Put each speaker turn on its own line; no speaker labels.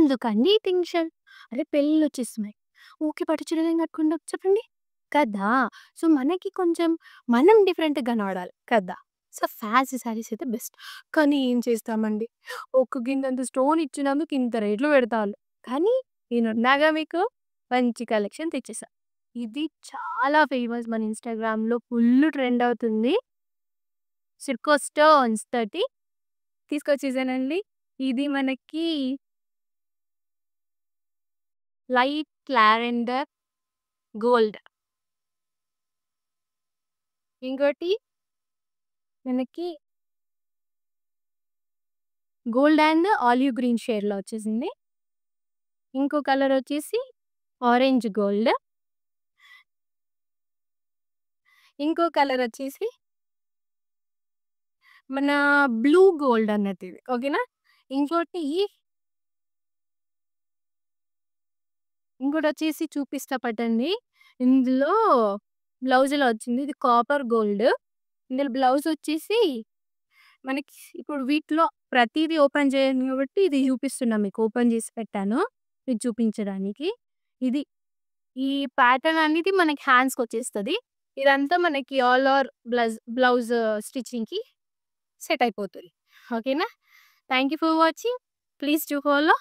ఎందుకండి ఈ టెన్షన్? అరే పెళ్ళిళ్ళొచ్చేస్తున్నాయి. ఊకే పట్టు చీరలేం కట్టుకుంటాం చెప్పండి? కదా! సో, మనకి కొంచెం మనం డిఫరెంట్‌గా కనపడాలి కదా! సో, ఫ్యాన్సీ శారీస్ అయితే బెస్ట్. కానీ ఏం చేస్తామండి, ఒక గింతంత స్టోన్ ఇచ్చినందుకు ఇంత రేట్లు పెడతాళ్ళు. కానీ నేనున్నాగా మీకు మంచి కలెక్షన్ తెచ్చేసా. ఇది చాలా ఫేమస్ మన ఇన్‌స్టాగ్రామ్‌లో ఫుల్లు ట్రెండ్ అవుతుంది. సిర్కో స్టోన్స్ తోటి తీసుకొచ్చేసానండి. ఇది మనకి లైట్ లావెండర్ గోల్డ్. ఇంకోటి మనకి గోల్డ్ అండ్ ఆలివ్ గ్రీన్ షేడ్‌లో వచ్చేసింది. ఇంకో కలర్ వచ్చేసి ఆరెంజ్ గోల్డ్. ఇంకో కలర్ వచ్చేసి మన బ్లూ గోల్డ్ అన్నట్టు ఇది. ఓకేనా? ఇంకోటి ఇంకోటొచ్చేసి చూపిస్తా పట్టండి. ఇందులో బ్లౌజ్ ఇలా వచ్చింది. ఇది కాపర్ గోల్డ్. ఇందులో బ్లౌజ్ వచ్చేసి మనకి ఇప్పుడు వీటిలో ప్రతీదీ ఓపెన్ చేయను కాబట్టి ఇది చూపిస్తున్నా మీకు. ఓపెన్ చేసి పెట్టాను. మీకు చూపించడానికి. ఇది ఈ ప్యాటర్న్ అనేది మనకి హ్యాండ్స్‌కొచ్చేస్తది. ఇదంతా మనకి ఆల్ ఓవర్ బ్లౌజ్ స్టిచ్చింగ్‌కి సెట్ అయిపోతది. ఓకేనా? Thank you for watching. Please do follow.